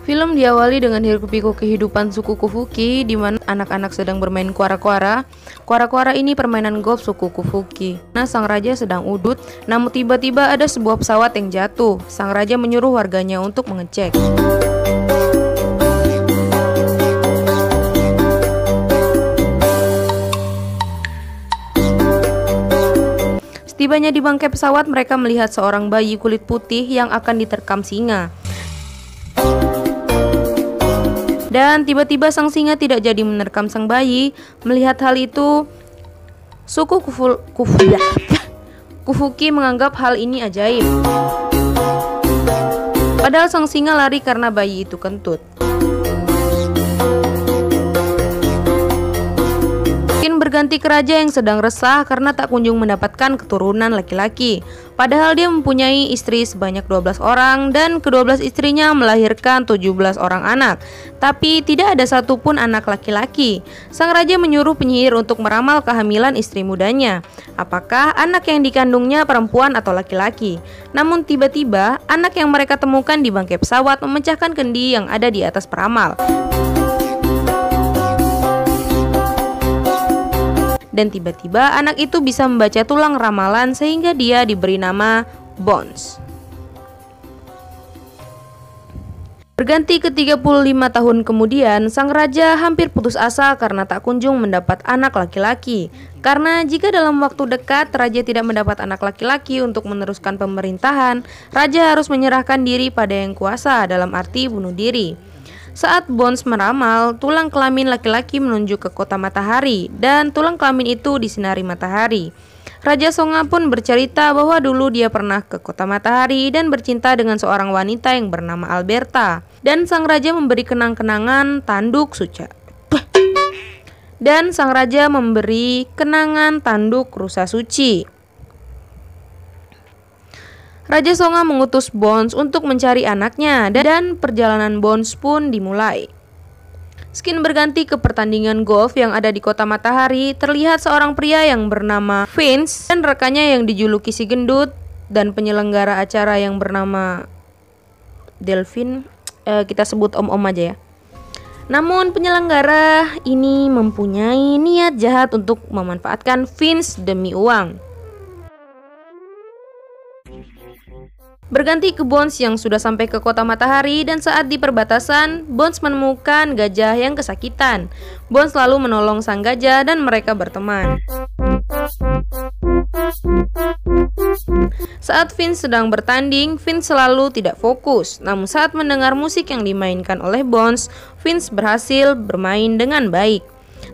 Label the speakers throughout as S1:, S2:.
S1: Film diawali dengan hiruk-pikuk kehidupan suku Kufuki, di mana anak-anak sedang bermain kuara-kuara. Kuara-kuara ini permainan golf suku Kufuki. Nah, sang raja sedang udut, namun tiba-tiba ada sebuah pesawat yang jatuh. Sang raja menyuruh warganya untuk mengecek. Setibanya di bangkai pesawat, mereka melihat seorang bayi kulit putih yang akan diterkam singa. Dan tiba-tiba sang singa tidak jadi menerkam sang bayi. Melihat hal itu, suku Kufuki menganggap hal ini ajaib. Padahal sang singa lari karena bayi itu kentut. Berganti ke raja yang sedang resah karena tak kunjung mendapatkan keturunan laki-laki. Padahal dia mempunyai istri sebanyak 12 orang dan ke-12 istrinya melahirkan 17 orang anak. Tapi tidak ada satupun anak laki-laki. Sang raja menyuruh penyihir untuk meramal kehamilan istri mudanya. Apakah anak yang dikandungnya perempuan atau laki-laki? Namun tiba-tiba anak yang mereka temukan di bangkai pesawat memecahkan kendi yang ada di atas peramal. Dan tiba-tiba anak itu bisa membaca tulang ramalan sehingga dia diberi nama Bones. Berganti ke 35 tahun kemudian, sang raja hampir putus asa karena tak kunjung mendapat anak laki-laki. Karena jika dalam waktu dekat raja tidak mendapat anak laki-laki untuk meneruskan pemerintahan, raja harus menyerahkan diri pada yang kuasa, dalam arti bunuh diri. Saat Bones meramal, tulang kelamin laki-laki menunjuk ke kota matahari dan tulang kelamin itu disinari matahari. Raja Songa pun bercerita bahwa dulu dia pernah ke kota matahari dan bercinta dengan seorang wanita yang bernama Alberta. Dan sang raja memberi kenang-kenangan tanduk suca. Dan sang raja memberi kenangan tanduk rusa suci. Raja Songa mengutus Bones untuk mencari anaknya dan perjalanan Bones pun dimulai. Skin berganti ke pertandingan golf yang ada di kota matahari. Terlihat seorang pria yang bernama Vince dan rekannya yang dijuluki si gendut dan penyelenggara acara yang bernama Delvin. Kita sebut om-om aja ya. Namun penyelenggara ini mempunyai niat jahat untuk memanfaatkan Vince demi uang. Berganti ke Bones yang sudah sampai ke kota matahari dan saat di perbatasan, Bones menemukan gajah yang kesakitan. Bones lalu menolong sang gajah dan mereka berteman. Saat Vince sedang bertanding, Vince selalu tidak fokus. Namun saat mendengar musik yang dimainkan oleh Bones, Vince berhasil bermain dengan baik.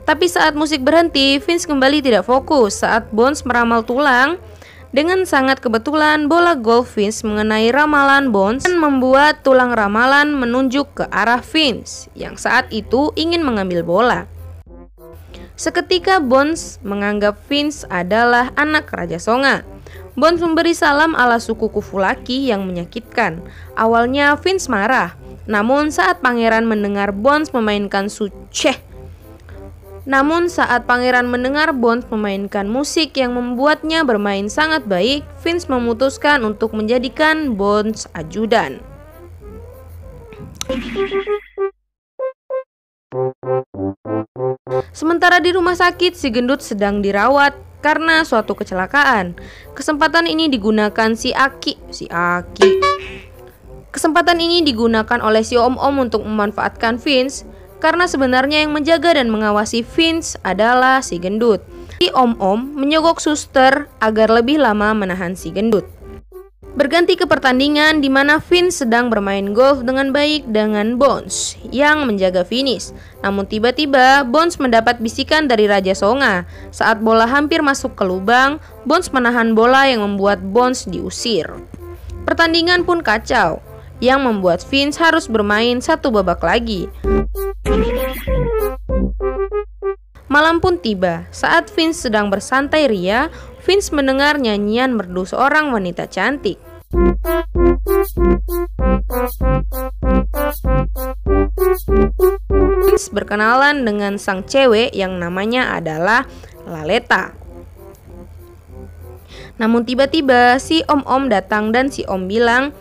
S1: Tapi saat musik berhenti, Vince kembali tidak fokus. Saat Bones meramal tulang, dengan sangat kebetulan bola golf Vince mengenai ramalan Bones dan membuat tulang ramalan menunjuk ke arah Vince yang saat itu ingin mengambil bola. Seketika Bones menganggap Vince adalah anak Raja Songa. Bones memberi salam ala suku Kufulaki yang menyakitkan. Awalnya Vince marah, namun saat pangeran mendengar Bones memainkan memainkan musik yang membuatnya bermain sangat baik, Vince memutuskan untuk menjadikan Bones ajudan. Sementara di rumah sakit, si gendut sedang dirawat karena suatu kecelakaan. Kesempatan ini digunakan Kesempatan ini digunakan oleh si om-om untuk memanfaatkan Vince. Karena sebenarnya yang menjaga dan mengawasi Vince adalah si gendut. Si om-om menyogok suster agar lebih lama menahan si gendut. Berganti ke pertandingan di mana Vince sedang bermain golf dengan baik dengan Bones yang menjaga finish. Namun tiba-tiba Bones mendapat bisikan dari Raja Songa. Saat bola hampir masuk ke lubang, Bones menahan bola yang membuat Bones diusir. Pertandingan pun kacau, yang membuat Vince harus bermain satu babak lagi. Malam pun tiba. Saat Vince sedang bersantai ria, Vince mendengar nyanyian merdu seorang wanita cantik. Vince berkenalan dengan sang cewek yang namanya adalah Laleta. Namun tiba-tiba si om-om datang dan si om bilang,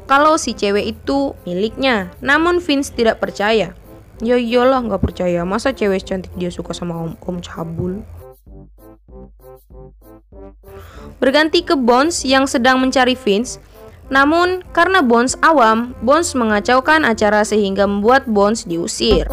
S1: kalau si cewek itu miliknya. Namun Vince tidak percaya. Ya iyalah nggak percaya, masa cewek cantik dia suka sama om cabul. Berganti ke Bones yang sedang mencari Vince. Namun karena Bones awam, Bones mengacaukan acara sehingga membuat Bones diusir.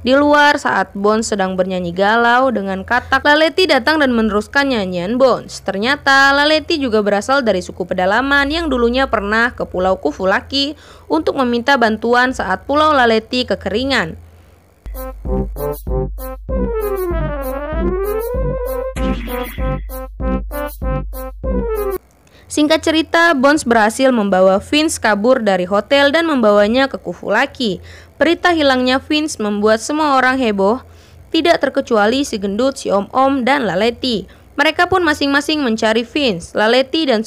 S1: Di luar, saat Bones sedang bernyanyi galau dengan katak, Laleti datang dan meneruskan nyanyian Bones. Ternyata Laleti juga berasal dari suku pedalaman yang dulunya pernah ke Pulau Kufulaki untuk meminta bantuan saat Pulau Laleti kekeringan. Singkat cerita, Bones berhasil membawa Vince kabur dari hotel dan membawanya ke Kufulaki. Berita hilangnya Vince membuat semua orang heboh, tidak terkecuali si gendut, si om-om, dan Laleti. Mereka pun masing-masing mencari Vince. Laleti dan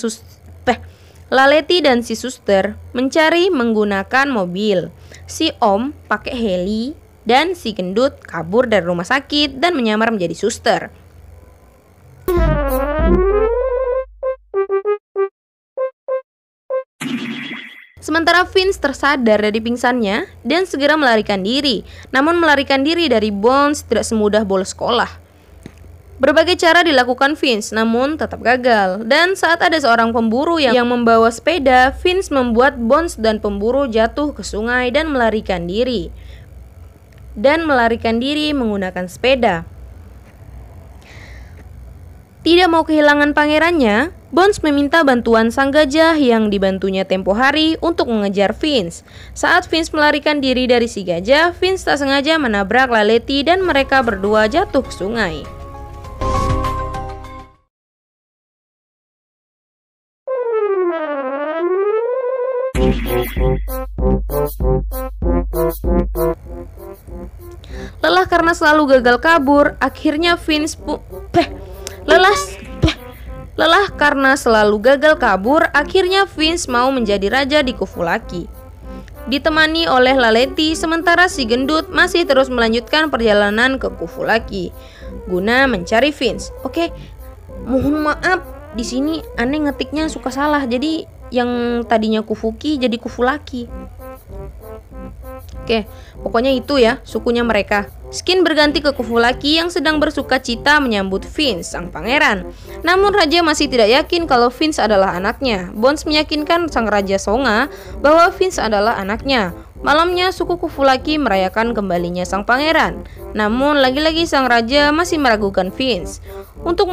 S1: si suster mencari menggunakan mobil. Si om pakai heli dan si gendut kabur dari rumah sakit dan menyamar menjadi suster. Sementara Vince tersadar dari pingsannya dan segera melarikan diri. Namun melarikan diri dari Bones tidak semudah bolos sekolah. Berbagai cara dilakukan Vince, namun tetap gagal. Dan saat ada seorang pemburu yang membawa sepeda, Vince membuat Bones dan pemburu jatuh ke sungai dan melarikan diri. Menggunakan sepeda. Tidak mau kehilangan pangerannya, Bones meminta bantuan sang gajah yang dibantunya tempo hari untuk mengejar Vince. Saat Vince melarikan diri dari si gajah, Vince tak sengaja menabrak Laleti dan mereka berdua jatuh ke sungai. Lelah karena selalu gagal kabur, akhirnya Vince Lelah karena selalu gagal kabur, akhirnya Vince mau menjadi raja di Kufulaki. Ditemani oleh Laleti, sementara si gendut masih terus melanjutkan perjalanan ke Kufulaki guna mencari Vince. Oke, mohon maaf, di sini aneh ngetiknya suka salah. Jadi yang tadinya Kufuki jadi Kufulaki. Oke, pokoknya itu ya sukunya mereka. Skin berganti ke Kufulaki yang sedang bersuka cita menyambut Vince, sang pangeran. Namun raja masih tidak yakin kalau Vince adalah anaknya. Bones meyakinkan sang raja Songa bahwa Vince adalah anaknya. Malamnya suku Kufulaki merayakan kembalinya sang pangeran. Namun lagi-lagi sang raja masih meragukan Vince. Untuk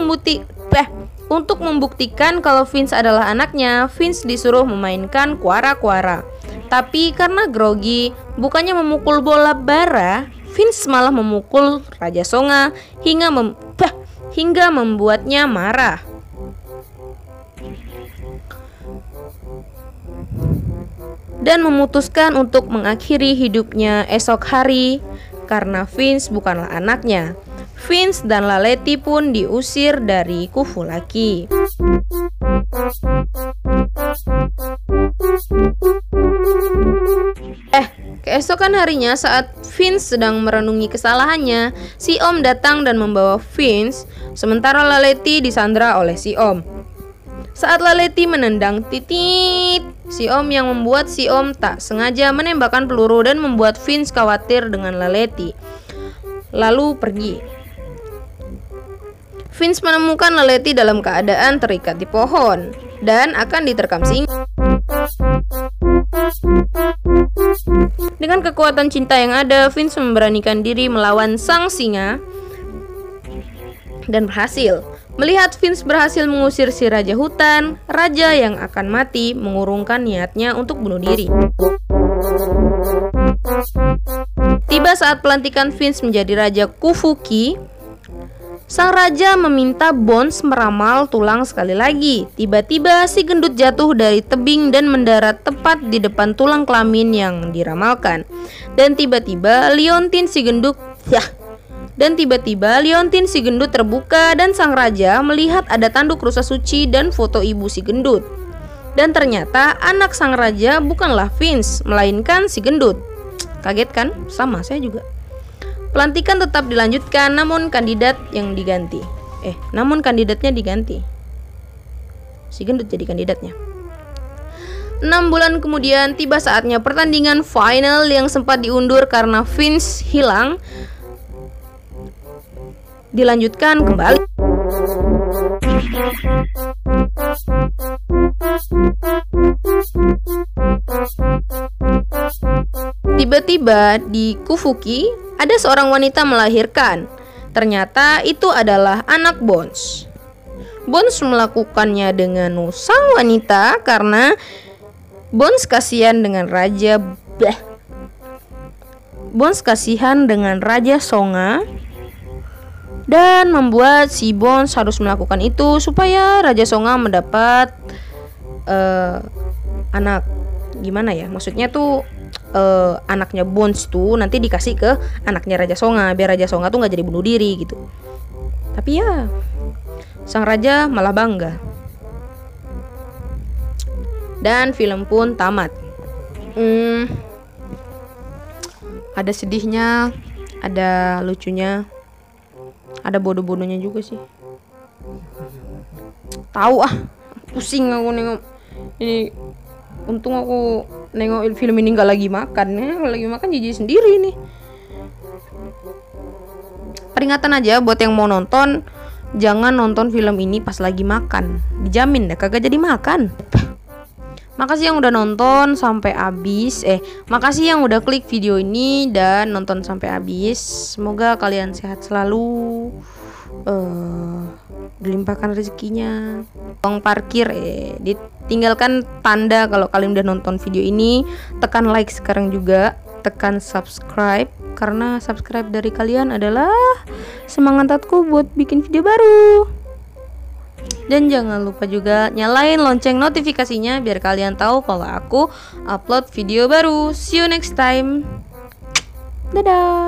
S1: membuktikan kalau Vince adalah anaknya, Vince disuruh memainkan kuara-kuara. Tapi karena grogi, bukannya memukul bola bara, Vince malah memukul Raja Songa hingga membuatnya marah. Dan memutuskan untuk mengakhiri hidupnya esok hari karena Vince bukanlah anaknya. Vince dan Laleti pun diusir dari Kufulaki. Keesokan harinya saat Vince sedang merenungi kesalahannya, si Om datang dan membawa Vince, sementara Laleti disandra oleh si Om. Saat Laleti menendang titit, si Om yang membuat si Om tak sengaja menembakkan peluru dan membuat Vince khawatir dengan Laleti, lalu pergi. Vince menemukan Laleti dalam keadaan terikat di pohon dan akan diterkam singa. Dengan kekuatan cinta yang ada, Vince memberanikan diri melawan sang singa dan berhasil. Melihat Vince berhasil mengusir si raja hutan, raja yang akan mati mengurungkan niatnya untuk bunuh diri. Tiba saat pelantikan Vince menjadi raja Kufuki. Sang raja meminta Bones meramal tulang sekali lagi. Tiba-tiba si gendut jatuh dari tebing dan mendarat tepat di depan tulang kelamin yang diramalkan. Dan tiba-tiba liontin si gendut terbuka dan sang raja melihat ada tanduk rusa suci dan foto ibu si gendut. Dan ternyata anak sang raja bukanlah Vince, melainkan si gendut. Kaget kan? Sama, saya juga. Pelantikan tetap dilanjutkan, namun kandidat yang diganti. namun kandidatnya diganti. Si gendut jadi kandidatnya. 6 bulan kemudian tiba saatnya pertandingan final yang sempat diundur karena Vince hilang dilanjutkan kembali. Tiba-tiba di Kufuki ada seorang wanita melahirkan. Ternyata itu adalah anak Bones. Bones melakukannya dengan sang wanita karena Bones kasihan dengan Raja Songa dan membuat si Bones harus melakukan itu supaya Raja Songa mendapat anak. Gimana ya? Maksudnya tuh anaknya Bones tuh nanti dikasih ke anaknya Raja Songa biar Raja Songa tuh nggak jadi bunuh diri gitu. Tapi ya sang raja malah bangga. Dan film pun tamat. Ada sedihnya, ada lucunya, ada bodoh-bodohnya juga sih. Tahu pusing aku nengok ini. Untung aku nengok film ini nggak lagi makan ya. Kalau lagi makan jijik sendiri nih. Peringatan aja buat yang mau nonton, jangan nonton film ini pas lagi makan. Dijamin deh kagak jadi makan. Makasih yang udah nonton sampai habis. Makasih yang udah klik video ini dan nonton sampai habis. Semoga kalian sehat selalu. Dilimpahkan rezekinya. Tong parkir ditinggalkan tanda kalau kalian udah nonton video ini. Tekan like sekarang juga. Tekan subscribe karena subscribe dari kalian adalah semangatku buat bikin video baru. Dan jangan lupa juga nyalain lonceng notifikasinya biar kalian tahu kalau aku upload video baru. See you next time. Dadah.